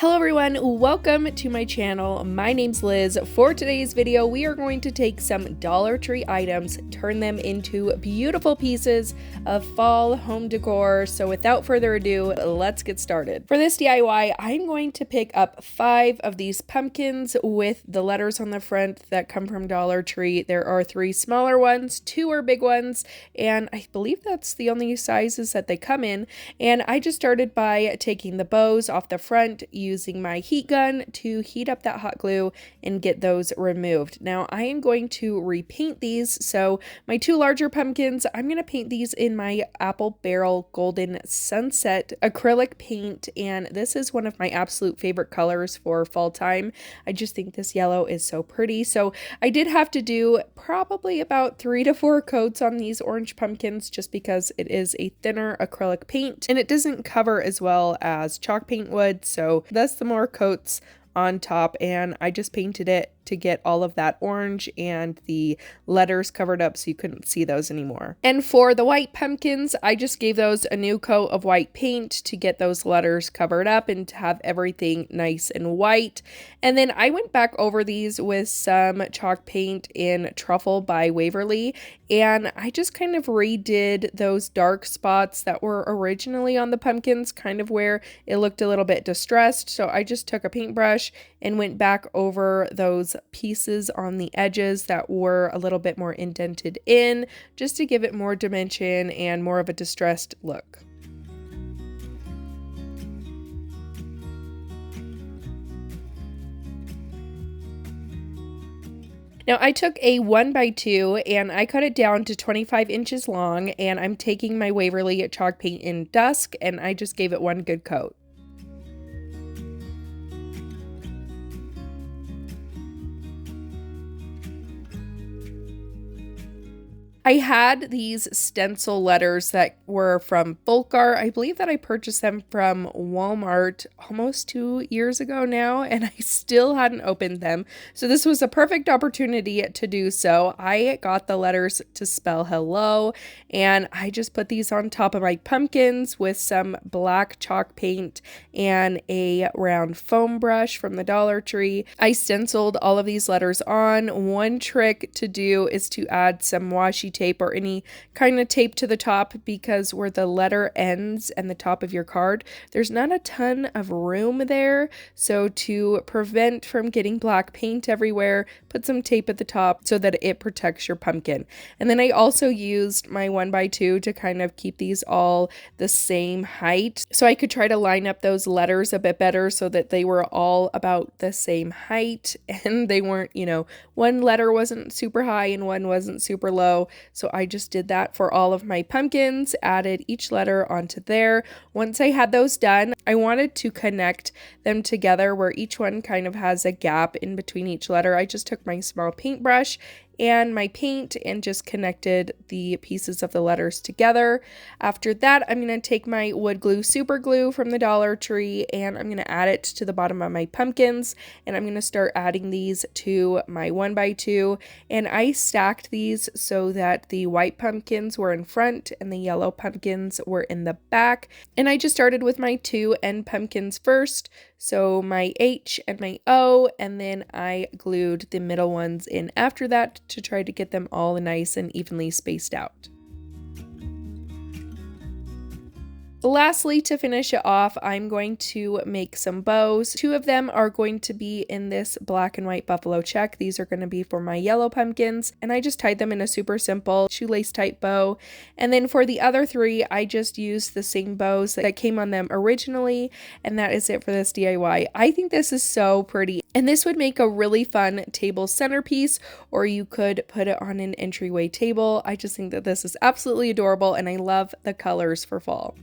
Hello everyone, welcome to my channel. My name's Liz. For today's video, we are going to take some Dollar Tree items, turn them into beautiful pieces of fall home decor. So without further ado, let's get started. For this DIY, I'm going to pick up 5 of these pumpkins with the letters on the front that come from Dollar Tree. There are 3 smaller ones, 2 are big ones, and I believe that's the only sizes that they come in. And I just started by taking the bows off the front, using my heat gun to heat up that hot glue and get those removed. Now I am going to repaint these. So my 2 larger pumpkins, I'm going to paint these in my Apple Barrel Golden Sunset acrylic paint, and this is one of my absolute favorite colors for fall time. I just think this yellow is so pretty. So I did have to do probably about 3 to 4 coats on these orange pumpkins just because it is a thinner acrylic paint and it doesn't cover as well as chalk paint would. So that's the more coats on top, and I just painted it to get all of that orange and the letters covered up so you couldn't see those anymore. And for the white pumpkins, I just gave those a new coat of white paint to get those letters covered up and to have everything nice and white. And then I went back over these with some chalk paint in Truffle by Waverly, and I just kind of redid those dark spots that were originally on the pumpkins, kind of where it looked a little bit distressed. So I just took a paintbrush and went back over those pieces on the edges that were a little bit more indented in, just to give it more dimension and more of a distressed look. Now I took a 1x2 and I cut it down to 25 inches long, and I'm taking my Waverly chalk paint in Dusk, and I just gave it one good coat. I had these stencil letters that were from Volcar. I believe that I purchased them from Walmart almost 2 years ago now, and I still hadn't opened them. So this was a perfect opportunity to do so. I got the letters to spell hello, and I just put these on top of my pumpkins with some black chalk paint and a round foam brush from the Dollar Tree. I stenciled all of these letters on. One trick to do is to add some washi tape or any kind of tape to the top, because where the letter ends and the top of your card, there's not a ton of room there. So to prevent from getting black paint everywhere, put some tape at the top so that it protects your pumpkin. And then I also used my 1x2 to kind of keep these all the same height, so I could try to line up those letters a bit better so that they were all about the same height and they weren't, one letter wasn't super high and one wasn't super low. So I just did that for all of my pumpkins, added each letter onto there. Once I had those done, I wanted to connect them together where each one kind of has a gap in between each letter. I just took my small paintbrush and my paint and just connected the pieces of the letters together. After that, I'm going to take my wood glue super glue from the Dollar Tree and I'm going to add it to the bottom of my pumpkins, and I'm going to start adding these to my 1x2, and I stacked these so that the white pumpkins were in front and the yellow pumpkins were in the back. And I just started with my 2 end pumpkins first, so my H and my O, and then I glued the middle ones in after that to try to get them all nice and evenly spaced out. Lastly, to finish it off, I'm going to make some bows. 2 of them are going to be in this black and white buffalo check. These are going to be for my yellow pumpkins, and I just tied them in a super simple shoelace type bow. And then for the other 3, I just used the same bows that came on them originally, and that is it for this DIY. I think this is so pretty, and this would make a really fun table centerpiece, or you could put it on an entryway table. I just think that this is absolutely adorable, and I love the colors for fall.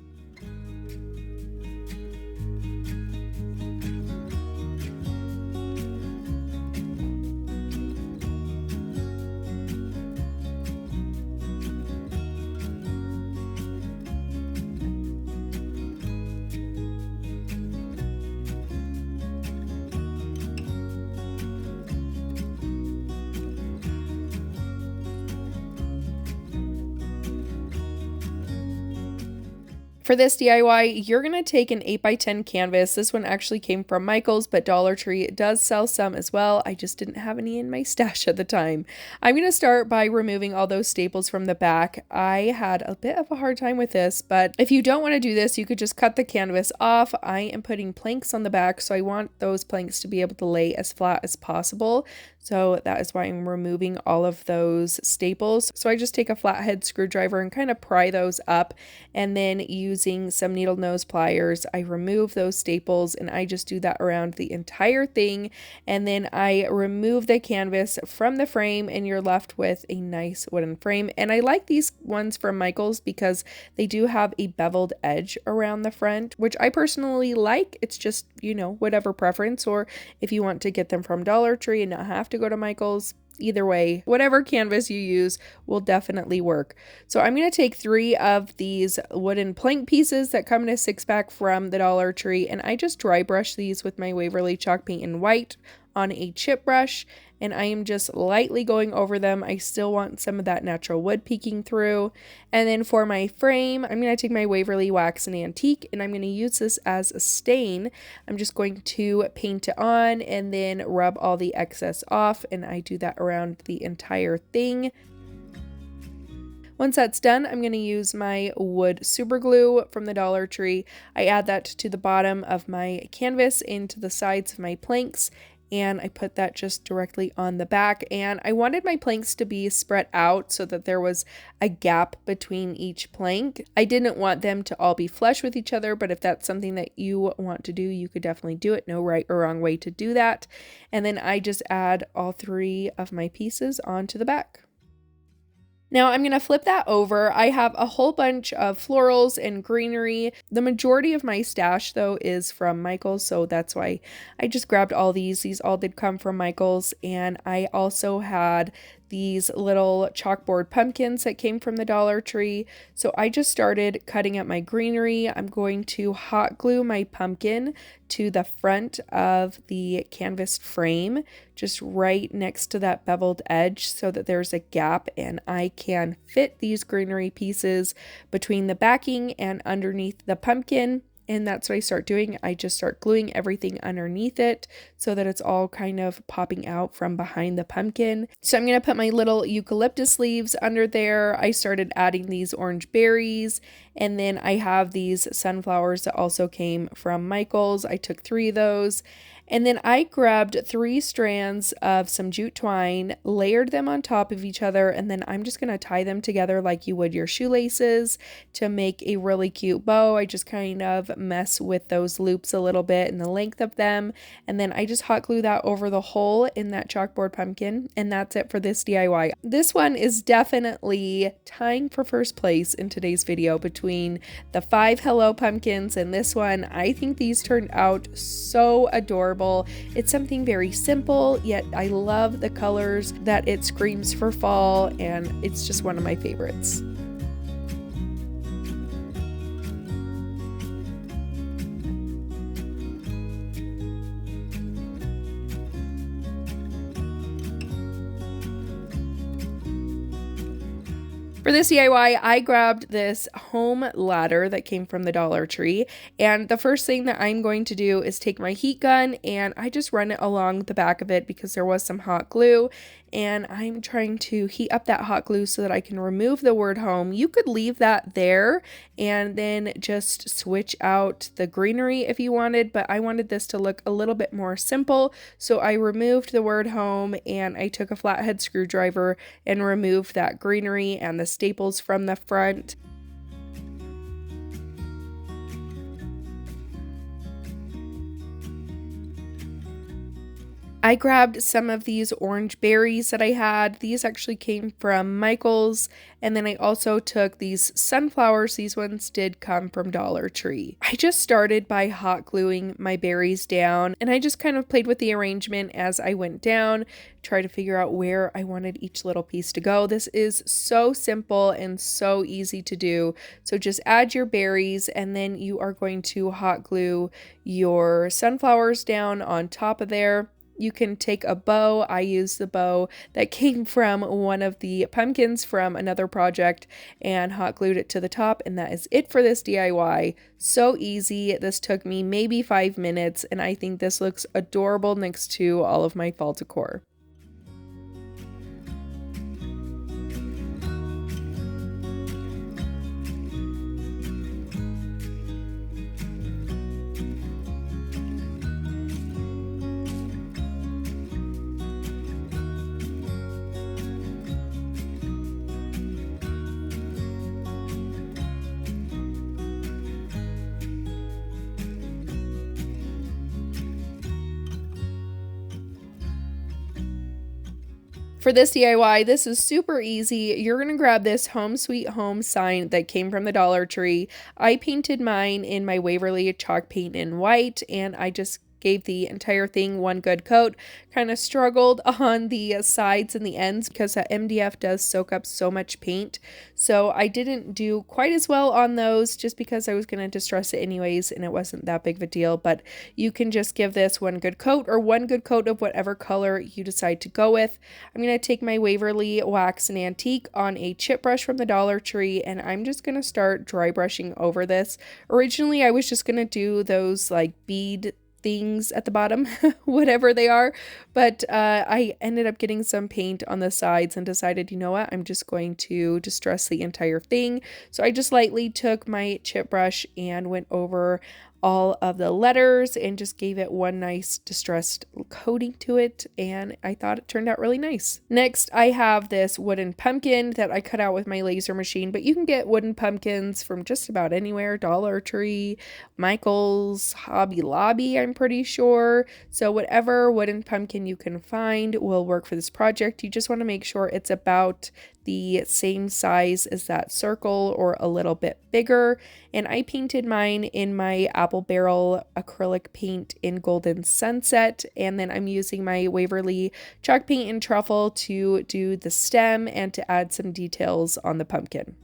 For this DIY, you're going to take an 8x10 canvas. This one actually came from Michael's, but Dollar Tree does sell some as well. I just didn't have any in my stash at the time. I'm going to start by removing all those staples from the back. I had a bit of a hard time with this, but if you don't want to do this, you could just cut the canvas off. I am putting planks on the back, so I want those planks to be able to lay as flat as possible. So that is why I'm removing all of those staples. So I just take a flathead screwdriver and kind of pry those up, and then using some needle nose pliers, I remove those staples, and I just do that around the entire thing. And then I remove the canvas from the frame, and you're left with a nice wooden frame. And I like these ones from Michael's because they do have a beveled edge around the front, which I personally like. It's just, you know, whatever preference, or if you want to get them from Dollar Tree and not have to go to Michael's, either way, whatever canvas you use will definitely work. So I'm going to take 3 of these wooden plank pieces that come in a 6-pack from the Dollar Tree, and I just dry brush these with my Waverly chalk paint in white on a chip brush, and I am just lightly going over them. I still want some of that natural wood peeking through. And then for my frame, I'm going to take my Waverly Wax and Antique, and I'm going to use this as a stain. I'm just going to paint it on and then rub all the excess off, and I do that around the entire thing. Once that's done, I'm going to use my wood super glue from the Dollar Tree. I add that to the bottom of my canvas, into the sides of my planks, and I put that just directly on the back. And I wanted my planks to be spread out so that there was a gap between each plank. I didn't want them to all be flush with each other, but if that's something that you want to do, you could definitely do it. No right or wrong way to do that. And then I just add all 3 of my pieces onto the back. Now I'm going to flip that over. I have a whole bunch of florals and greenery. The majority of my stash though is from Michael's, so that's why I just grabbed all these. These all did come from Michael's, and I also had these little chalkboard pumpkins that came from the Dollar Tree. So I just started cutting up my greenery. I'm going to hot glue my pumpkin to the front of the canvas frame, just right next to that beveled edge so that there's a gap, and I can fit these greenery pieces between the backing and underneath the pumpkin. And that's what I start doing. I just start gluing everything underneath it so that it's all kind of popping out from behind the pumpkin. So I'm going to put my little eucalyptus leaves under there. I started adding these orange berries, and then I have these sunflowers that also came from Michael's. I took 3 of those. And then I grabbed 3 strands of some jute twine, layered them on top of each other, and then I'm just going to tie them together like you would your shoelaces to make a really cute bow. I just kind of mess with those loops a little bit and the length of them, and then I just hot glue that over the hole in that chalkboard pumpkin, and that's it for this DIY. This one is definitely tying for first place in today's video between the 5 Hello Pumpkins and this one. I think these turned out so adorable. It's something very simple, yet I love the colors that it screams for fall, and it's just one of my favorites. For this DIY, I grabbed this home ladder that came from the Dollar Tree, and the first thing that I'm going to do is take my heat gun and I just run it along the back of it because there was some hot glue, and I'm trying to heat up that hot glue so that I can remove the word home. You could leave that there and then just switch out the greenery if you wanted, but I wanted this to look a little bit more simple, so I removed the word home and I took a flathead screwdriver and removed that greenery and the staples from the front. I grabbed some of these orange berries that I had. These actually came from Michael's. And then I also took these sunflowers. These ones did come from Dollar Tree. I just started by hot gluing my berries down, and I just kind of played with the arrangement as I went down, try to figure out where I wanted each little piece to go. This is so simple and so easy to do. So just add your berries, and then you are going to hot glue your sunflowers down on top of there. You can take a bow. I used the bow that came from one of the pumpkins from another project and hot glued it to the top, and that is it for this DIY. So easy. This took me maybe 5 minutes, and I think this looks adorable next to all of my fall decor. For this DIY, this is super easy. You're going to grab this Home Sweet Home sign that came from the Dollar Tree. I painted mine in my Waverly chalk paint in white, and I just gave the entire thing one good coat. Kind of struggled on the sides and the ends because that MDF does soak up so much paint. So I didn't do quite as well on those just because I was going to distress it anyways, and it wasn't that big of a deal. But you can just give this one good coat or one good coat of whatever color you decide to go with. I'm going to take my Waverly Wax and Antique on a chip brush from the Dollar Tree, and I'm just going to start dry brushing over this. Originally, I was just going to do those like bead things at the bottom, whatever they are, but I ended up getting some paint on the sides and decided, you know what, I'm just going to distress the entire thing. So I just lightly took my chip brush and went over all of the letters and just gave it one nice distressed coating to it, and I thought it turned out really nice. Next, I have this wooden pumpkin that I cut out with my laser machine, but you can get wooden pumpkins from just about anywhere, Dollar Tree, Michael's, Hobby Lobby, I'm pretty sure. So whatever wooden pumpkin you can find will work for this project. You just want to make sure it's about the same size as that circle or a little bit bigger. And I painted mine in my apple barrel acrylic paint in Golden Sunset, and then I'm using my Waverly chalk paint and truffle to do the stem and to add some details on the pumpkin.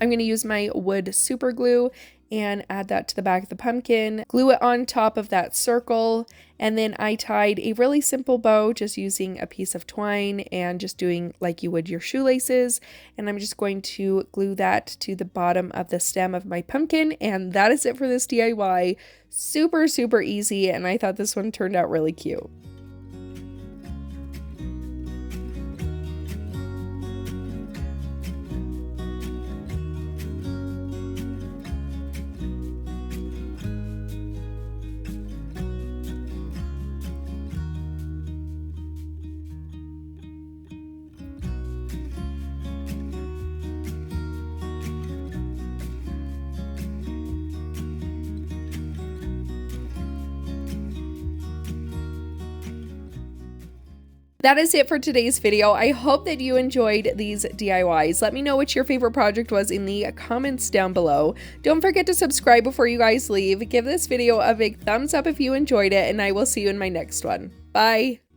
I'm going to use my wood super glue and add that to the back of the pumpkin, glue it on top of that circle, and then I tied a really simple bow just using a piece of twine and just doing like you would your shoelaces, and I'm just going to glue that to the bottom of the stem of my pumpkin, and that is it for this DIY. Super, super easy, and I thought this one turned out really cute. That is it for today's video. I hope that you enjoyed these DIYs. Let me know what your favorite project was in the comments down below. Don't forget to subscribe before you guys leave. Give this video a big thumbs up if you enjoyed it, and I will see you in my next one. Bye!